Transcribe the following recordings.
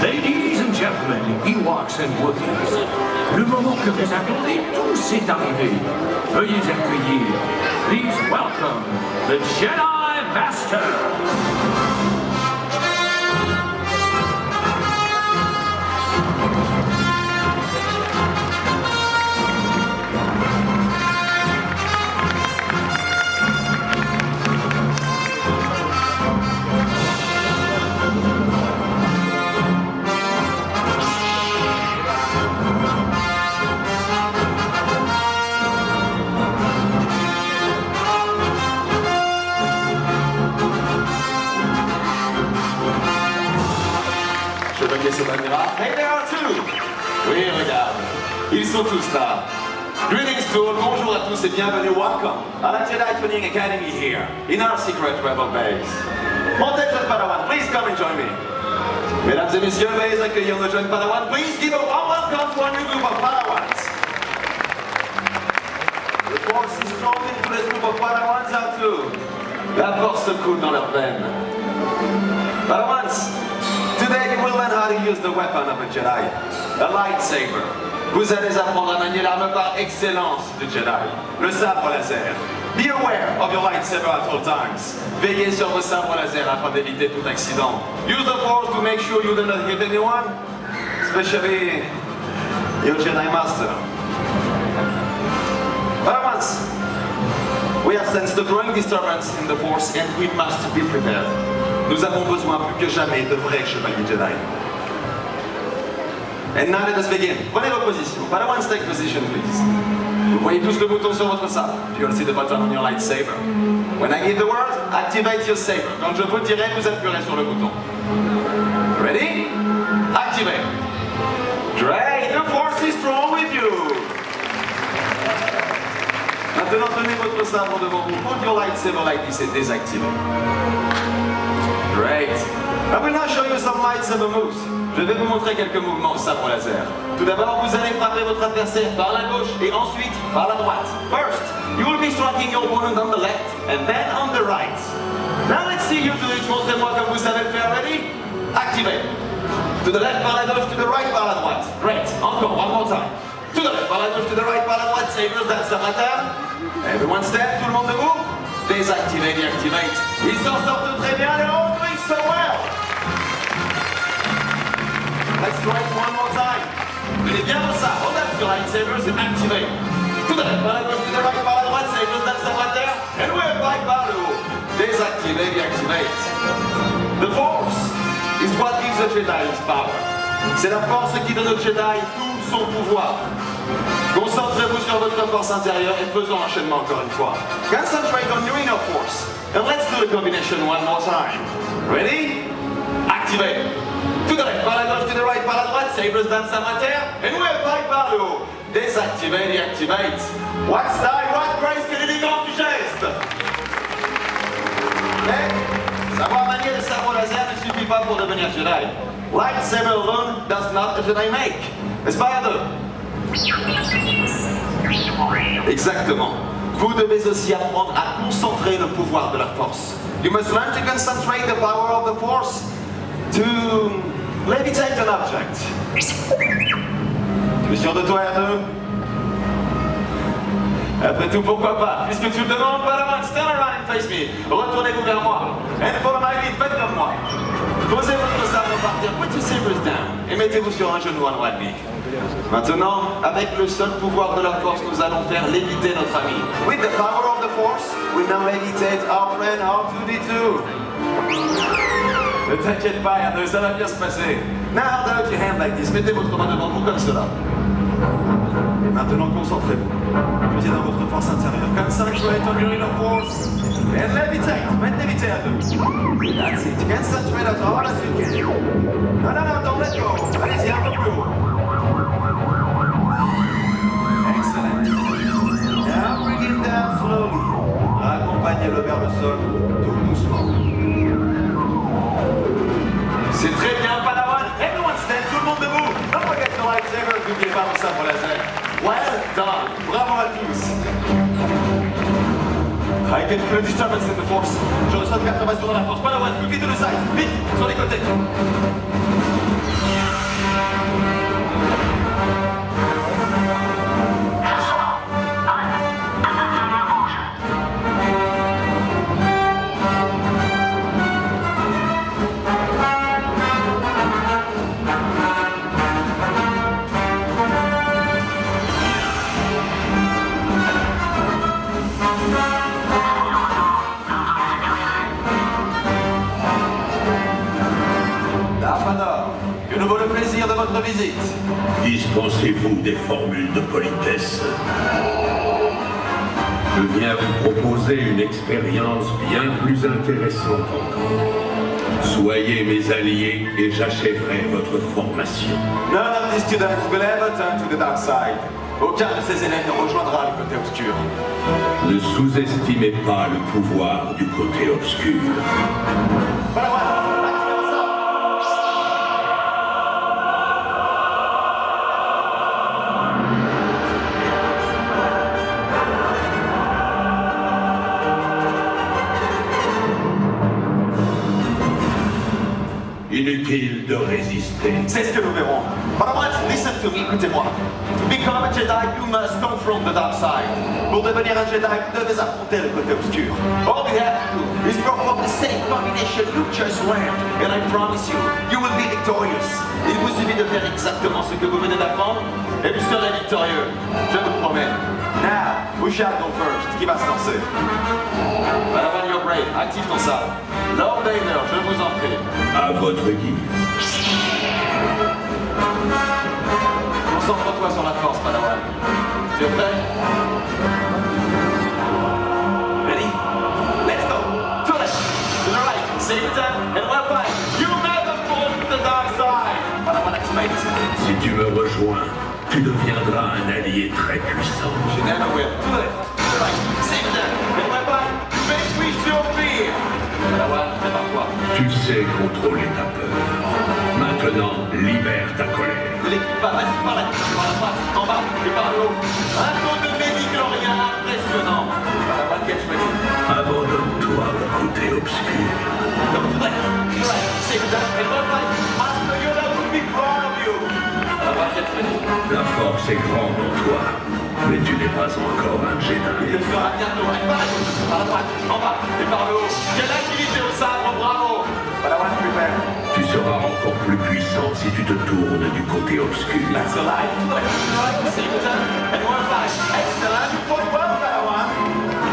Ladies and gentlemen, Ewoks and Wookiees, le moment que vous attendez tous est arrivé. Veuillez accueillir, please welcome, the Jedi Master. Hey, there are two. Oui, regarde, ils sont tous là. Greetings to all, bonjour à tous et bienvenue, welcome à la Jedi Training Academy here, in our secret rebel base. Montez jeune Padawan, please come and join me. Mesdames et messieurs, veuillez accueillir nos jeunes Padawan. Please give a warm welcome to our new group of Padawans. The Force is strong into this group of Padawans are too. La force coule dans leurs veines. Padawans, today you will learn how to use the weapon of a Jedi, a lightsaber. Vous allez apprendre à manier l'arme par excellence du Jedi, le sabre laser. Be aware of your lightsaber at all times. Veillez sur vos sabres laser afin d'éviter tout accident. Use the Force to make sure you do not hit anyone, especially your Jedi Master. Padawans, we have sensed a growing disturbance in the Force and we must be prepared. Nous avons besoin plus que jamais de vrais chevaliers Jedi. And now let us begin. Prenez vos positions. Padawans, take position, please. Vous voyez tous le bouton sur votre sabre. You will see the button on your lightsaber. When I give the word, activate your saber. Quand je vous dirai, vous appuierez sur le bouton. Ready? Activate. Great, the Force is strong with you. Maintenant, tenez votre sabre devant vous. Hold your lightsaber like this et désactivez. Great. I will now show you some lightsaber moves. Je vais vous montrer quelques mouvements au sabre laser. Tout d'abord, vous allez frapper votre adversaire par la gauche et ensuite par la droite. First, you will be striking your opponent on the left and then on the right. Now let's see you do it. Montrez-moi comme vous savez le faire. Ready? Activate. To the left par la gauche, to the right par la droite. Great. Encore, one more time. To the left par la gauche, to the right par la droite. Sabers, that's the matter. Everyone stand, tout le monde debout. Désactivate, deactivate. Ils s'en sortent très bien, they're all doing so well. Let's try it one more time. Tenez bien vos sabres, hold up your lightsabers and activate. To the left par la gauche, to the right par la droite, sabers, that's the matter. And we're back par le haut. Désactivate, deactivate. The Force is what gives a Jedi his power. C'est la force qui donne au Jedi tout son pouvoir. Concentrez-vous sur votre force intérieure et faisons l'enchaînement encore une fois. Concentrate on your inner force. And let's do the combination one more time. Ready? Activate. To the left, par la gauche, to the right, par la droite. Sabers, dance à terre. And we're back par le haut. Désactivate, deactivate. What style, what grace, quel élégant geste. Mais, savoir manier le sabre laser ne suffit pas pour devenir Jedi. Lightsaber alone does not a Jedi make. N'est-ce pas, Yado? Exactement. Vous devez aussi apprendre à concentrer le pouvoir de la force. You must learn to concentrate the power of the force to levitate an object. Tu es sûr de toi, R2? Après tout, pourquoi pas? Puisque tu le demandes, Padawan, stand around and face me. Retournez-vous vers moi. And follow my lead, faites comme moi. Posez votre sabre par terre, put your sabers down. Et mettez-vous sur un genou en droit de lui. Maintenant, avec le seul pouvoir de la force, nous allons faire léviter notre ami. With the power of the force, we now levitate our friend R2-D2. Ne t'inquiète pas, R2, ça va bien se passer. Now hold out your hand like this. Mettez votre main devant vous comme cela. Et maintenant, concentrez-vous. Puisez dans votre force intérieure. Concentrate on your inner force. And levitate. Faites léviter R2. That's it. Concentrate as hard as you can. Non, non, non, don't let go. Allez-y, un peu plus haut. Excellent. Now bring it down slowly. Accompagnez-le vers le sol, tout doucement. C'est très bien, Padawan. Everyone stand, tout le monde debout. Don't forget your lightsaber, n'oubliez pas vos sabres laser. Well done. Bravo à tous. I can feel a disturbance in the force. Je ressens une perturbation dans la force. Padawan, quickly to the side. Vite, sur les côtés. Que nous vaut le plaisir de votre visite. Dispensez-vous des formules de politesse. Je viens vous proposer une expérience bien plus intéressante encore. Soyez mes alliés et j'achèverai votre formation. None of these students will ever turn to the dark side. Aucun de ces élèves ne rejoindra le côté obscur. Ne sous-estimez pas le pouvoir du côté obscur. Inutile de résister. C'est ce que nous verrons. Padawan, listen to me, écoutez-moi. To become a Jedi, you must confront the dark side. Pour devenir un Jedi, vous devez affronter le côté obscur. All you have to do is perform the same combination you just learned, and I promise you, you will be victorious. Il vous suffit de faire exactement ce que vous venez d'apprendre, et vous serez victorieux. Je vous le promets. Now, who shall go first? Qui va se lancer? Padawan, you're brave. Active ton sabre. Lord Vader, je vous en prie. À votre guise. Concentre-toi sur la force, Padawan. Tu es prêt? Ready? Let's go! To the left, to the right, same time, and one by. You never fall to the dark side! Padawan, activate. Si tu me rejoins, tu deviendras un allié très puissant. You never will. To the left, to the right, same time, and one by. Vanquish your fear! Padawan, prépare-toi. Tu sais contrôler ta peur. Maintenant, libère ta colère. Ne l'écoute pas, vas-y, par la droite, en bas, et par le haut. Un tour de médiclorien impressionnant. Padawan, get ready. Abandonne-toi au côté obscur. Look to the left, to the right, same time, and one by. Master Yoda will be proud of you. Padawan, get ready. La force est grande en toi, mais tu n'es pas encore un Il Jedi. le fera bientôt, et par la gauche, par la droite, en bas, et par le haut. Quelle agilité au sabre, bravo. Padawan, prepare. Tu seras encore plus puissant si tu te tournes du côté obscur. That's a lie. To the left, to the right, same time, and one by. Excellent, you fought well, Padawan.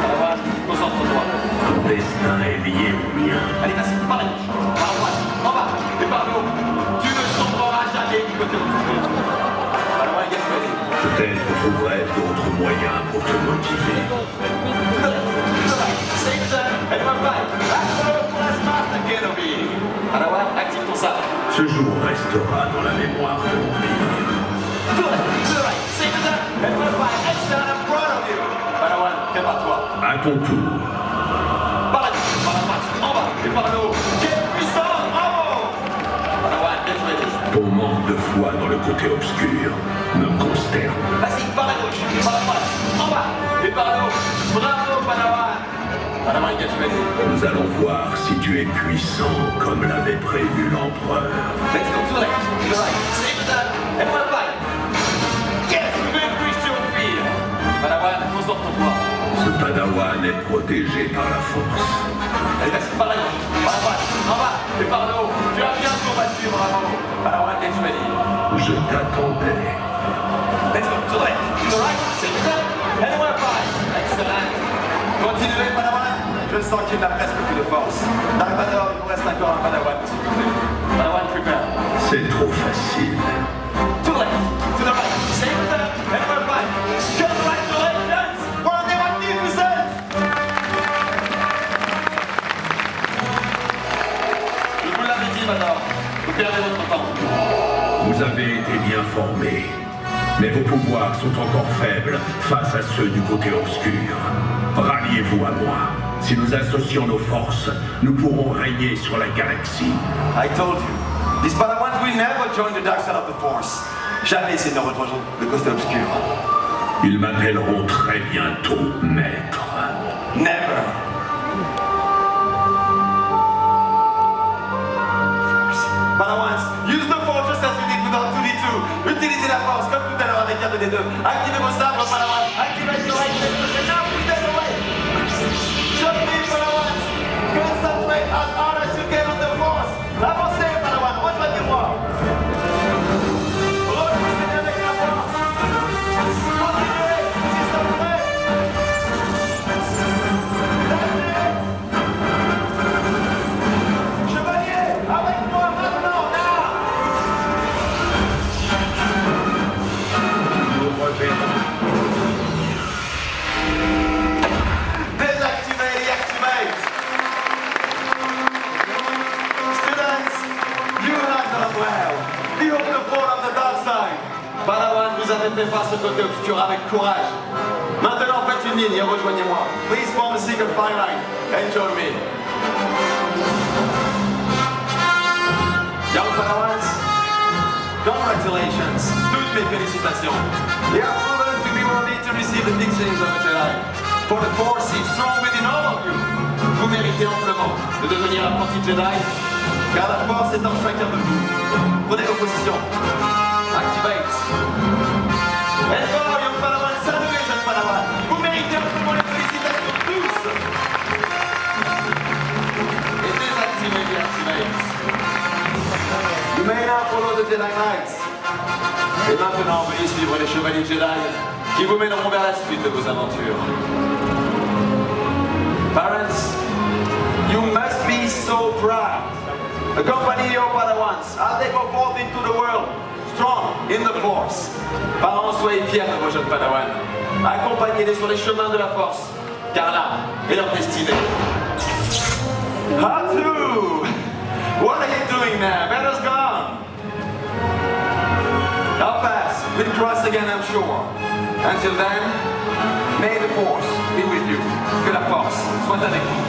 Padawan, concentre-toi. Ton destin est lié au mien. Allez, vas-y, par la gauche, par la droite, en bas, et par le haut. Tu ne sombreras jamais du côté obscur. Padawan, get ready. Peut-être trouverai d'autres moyens pour te motiver. To the left, to the right, same time, and one by. Astro plus Master Kenobi. Padawan, active ton sabre. Ce jour restera dans la mémoire de mon livre. To the left, to the right, same time, and one by. Excellent, I'm proud of you. Padawan, prépare-toi. À ton tour, Par la gauche, par la droite, en bas, et par le haut. Quelle puissance, bravo. Padawan, get ready. ton manque de foi dans le côté obscur me consterne. Vas-y, par la gauche, par la droite, en bas, et par le haut. Bravo, Padawan. Padawan, get ready. Nous allons voir si tu es puissant comme l'avait prévu l'empereur. Let's go to the left, to the right, same time, and one by. Yes, we vanquish your fear. Padawan, concentre-toi. Ce padawan est protégé par la force. Allez, vas-y, par la gauche, par la droite, en bas, et par le haut. Tu as bien combattu, bravo. Padawan, get ready. Je t'attendais. Let's go to the left, to the right, same time, and one by. Excellent. Continuez, Padawan. Je sens qu'il n'a presque plus de force. Dark Vador, il nous reste encore un Padawan de ce côté. Padawan, prepare. C'est trop facile. To the left, to the right, same time, and one by. Congratulations! We're the magnificent! Je vous l'avais dit, Vador. Vous perdez votre temps. Vous avez été bien formés, mais vos pouvoirs sont encore faibles face à ceux du côté obscur. Ralliez-vous à moi. Si nous associons nos forces, nous pourrons régner sur la galaxie. I told you, these Padawans will never join the dark side of the Force. Jamais ils ne rejoindront le côté obscur. Ils m'appelleront très bientôt maître. Never. Padawans, use the fortress as we did with R2-D2. des deux. Activez vos sabres, Padawan. Activate your right click. Now, put them away. Shut me, Padawan. Concentrate as hard as you can on the force. Avancez, Padawan. Rejoignez-moi. Repoussez avec la force. Continuez. Ils sont prêts. Chevalier, avec moi maintenant, now. Désactivez et activate. Students, you have done well. You open the door of the dark side. Padawan, vous avez fait face au côté obscur avec courage. Maintenant, faites une ligne et rejoignez-moi. Please form a secret fire line and join me. Young Padawans, congratulations. Toutes mes félicitations. You have proven to be worthy to receive the teachings of a Jedi. For the Force is strong within all of you. Vous méritez amplement de devenir apprenti Jedi, car la Force est en chacun de vous. Prenez vos positions. Activate. Et go, Young Padawan, saluez, jeune Padawan. Vous méritez amplement les félicitations tous. Et désactivez et activate. You may now follow the Jedi Knights. Et maintenant, veuillez suivre les chevaliers Jedi qui vous mèneront vers la suite de vos aventures. Parents, you must be so proud. Accompany your Padawans as they go forth into the world, strong in the Force. Parents, soyez fiers de vos jeunes Padawans. Accompagnez-les sur les chemins de la Force, car là est leur destinée. Hatu! What are you doing now? Vader's gone. I'll pass. We'll cross again, I'm sure. Until then, may the Force be with you. Que la Force soit avec vous.